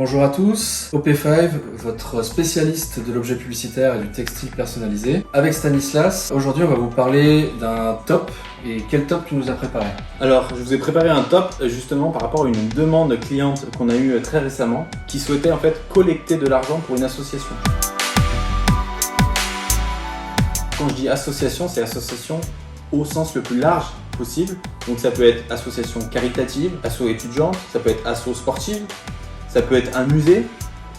Bonjour à tous, OP5, votre spécialiste de l'objet publicitaire et du textile personnalisé. Avec Stanislas, aujourd'hui on va vous parler d'un top. Et quel top tu nous as préparé? Alors, je vous ai préparé un top justement par rapport à une demande cliente qu'on a eue très récemment qui souhaitait en fait collecter de l'argent pour une association. Quand je dis association, c'est association au sens le plus large possible. Donc ça peut être association caritative, asso étudiante, ça peut être asso sportive, ça peut être un musée.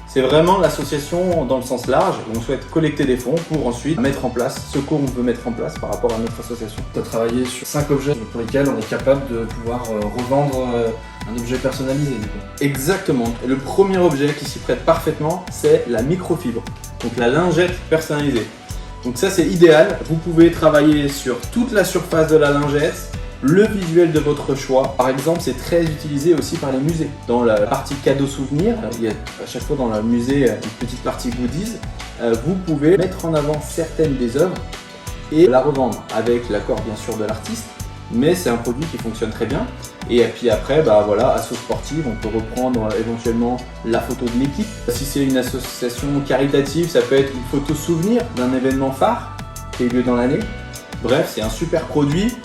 C'est vraiment l'association dans le sens large où on souhaite collecter des fonds pour ensuite mettre en place ce qu'on veut mettre en place par rapport à notre association. Tu as travaillé sur 5 objets pour lesquels on est capable de pouvoir revendre un objet personnalisé du coup. Exactement. Et le premier objet qui s'y prête parfaitement, c'est la microfibre, donc la lingette personnalisée. Donc ça c'est idéal, vous pouvez travailler sur toute la surface de la lingette, le visuel de votre choix. Par exemple, c'est très utilisé aussi par les musées. Dans la partie cadeaux souvenirs, il y a à chaque fois dans le musée une petite partie goodies. Vous pouvez mettre en avant certaines des œuvres et la revendre avec l'accord bien sûr de l'artiste. Mais c'est un produit qui fonctionne très bien. Et puis après, voilà, asso sportive, on peut reprendre éventuellement la photo de l'équipe. Si c'est une association caritative, ça peut être une photo souvenir d'un événement phare qui a eu lieu dans l'année. Bref, c'est un super produit.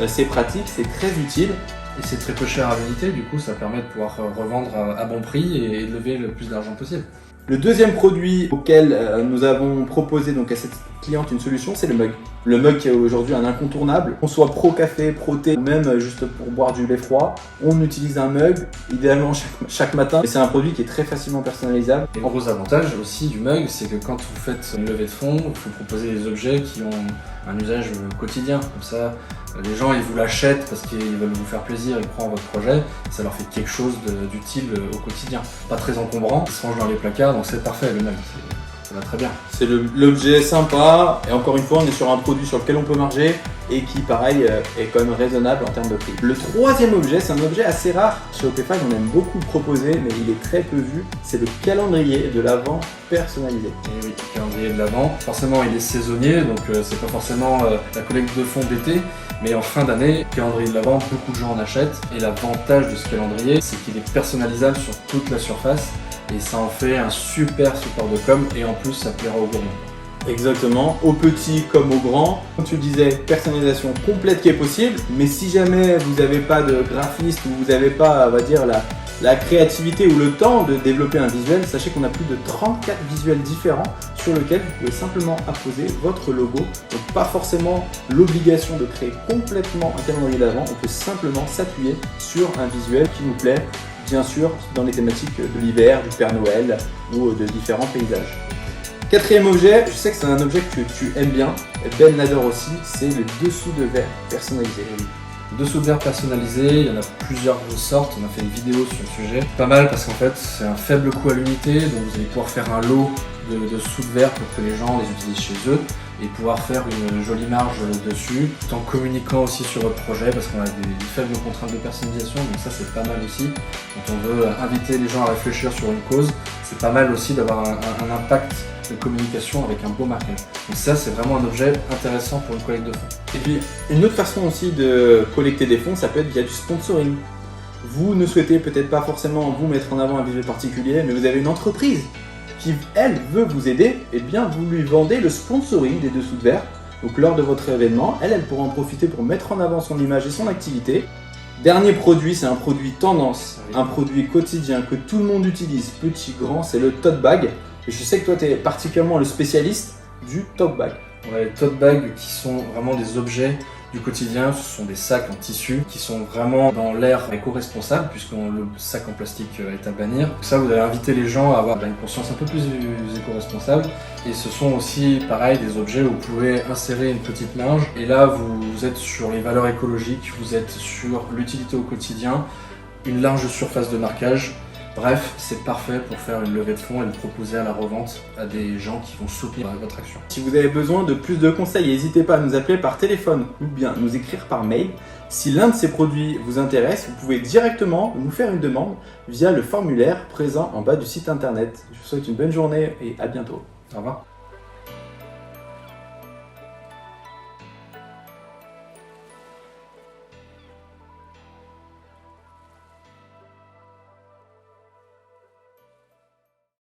C'est pratique, c'est très utile. Et c'est très peu cher à l'unité, du coup ça permet de pouvoir revendre à bon prix et de lever le plus d'argent possible. Le deuxième produit auquel nous avons proposé donc à cette cliente une solution, c'est le mug. Le mug qui est aujourd'hui un incontournable. Qu'on soit pro café, pro thé, ou même juste pour boire du lait froid, on utilise un mug, idéalement chaque matin. Et c'est un produit qui est très facilement personnalisable. Et le gros avantage aussi du mug, c'est que quand vous faites une levée de fonds, il faut proposer des objets qui ont un usage quotidien. Comme ça, les gens ils vous l'achètent parce qu'ils veulent vous faire plaisir, ils croient en votre projet. Ça leur fait quelque chose d'utile au quotidien. Pas très encombrant, ils se rangent dans les placards, donc c'est parfait le mug. Ça va très bien. C'est l'objet sympa et encore une fois on est sur un produit sur lequel on peut marger et qui pareil est quand même raisonnable en termes de prix. Le troisième objet, c'est un objet assez rare. Chez OP5 on aime beaucoup le proposer mais il est très peu vu. C'est le calendrier de l'Avent personnalisé. Et oui, le calendrier de l'Avent, forcément il est saisonnier donc c'est pas forcément la collecte de fonds d'été. Mais en fin d'année, le calendrier de l'Avent, beaucoup de gens en achètent. Et l'avantage de ce calendrier, c'est qu'il est personnalisable sur toute la surface. Et ça en fait un super support de com et en plus ça plaira aux gourmands. Exactement, aux petits comme aux grands. Comme tu disais, personnalisation complète qui est possible, mais si jamais vous n'avez pas de graphiste ou vous n'avez pas, on va dire, la créativité ou le temps de développer un visuel, sachez qu'on a plus de 34 visuels différents sur lesquels vous pouvez simplement apposer votre logo. Donc pas forcément l'obligation de créer complètement un calendrier d'Avent, on peut simplement s'appuyer sur un visuel qui nous plaît. Bien sûr, dans les thématiques de l'hiver, du Père Noël ou de différents paysages. Quatrième objet, je sais que c'est un objet que tu aimes bien, Ben l'adore aussi, c'est le dessous de verre personnalisé. Dessous de verre personnalisé, il y en a plusieurs sortes, on a fait une vidéo sur le sujet. Pas mal parce qu'en fait c'est un faible coût à l'unité, donc vous allez pouvoir faire un lot de dessous de verre pour que les gens les utilisent chez eux et pouvoir faire une jolie marge dessus, tout en communiquant aussi sur votre projet parce qu'on a des faibles contraintes de personnalisation, donc ça c'est pas mal aussi. Quand on veut inviter les gens à réfléchir sur une cause, c'est pas mal aussi d'avoir un impact de communication avec un beau marquage. Donc ça c'est vraiment un objet intéressant pour une collecte de fonds. Et puis une autre façon aussi de collecter des fonds, ça peut être via du sponsoring. Vous ne souhaitez peut-être pas forcément vous mettre en avant un visuel particulier, mais vous avez une entreprise qui, elle, veut vous aider, et bien vous lui vendez le sponsoring des dessous de verre. Donc lors de votre événement, elle pourra en profiter pour mettre en avant son image et son activité. Dernier produit, c'est un produit tendance, un produit quotidien que tout le monde utilise, petit, grand, c'est le tote bag. Et je sais que toi, tu es particulièrement le spécialiste du tote bag. Ouais, les tote bags qui sont vraiment des objets du quotidien, ce sont des sacs en tissu qui sont vraiment dans l'ère éco-responsable puisque le sac en plastique est à bannir. Donc ça, vous allez inviter les gens à avoir une conscience un peu plus éco-responsable. Et ce sont aussi, pareil, des objets où vous pouvez insérer une petite linge. Et là, vous êtes sur les valeurs écologiques, vous êtes sur l'utilité au quotidien, une large surface de marquage. Bref, c'est parfait pour faire une levée de fonds et le proposer à la revente à des gens qui vont soutenir votre action. Si vous avez besoin de plus de conseils, n'hésitez pas à nous appeler par téléphone ou bien nous écrire par mail. Si l'un de ces produits vous intéresse, vous pouvez directement nous faire une demande via le formulaire présent en bas du site internet. Je vous souhaite une bonne journée et à bientôt. Au revoir.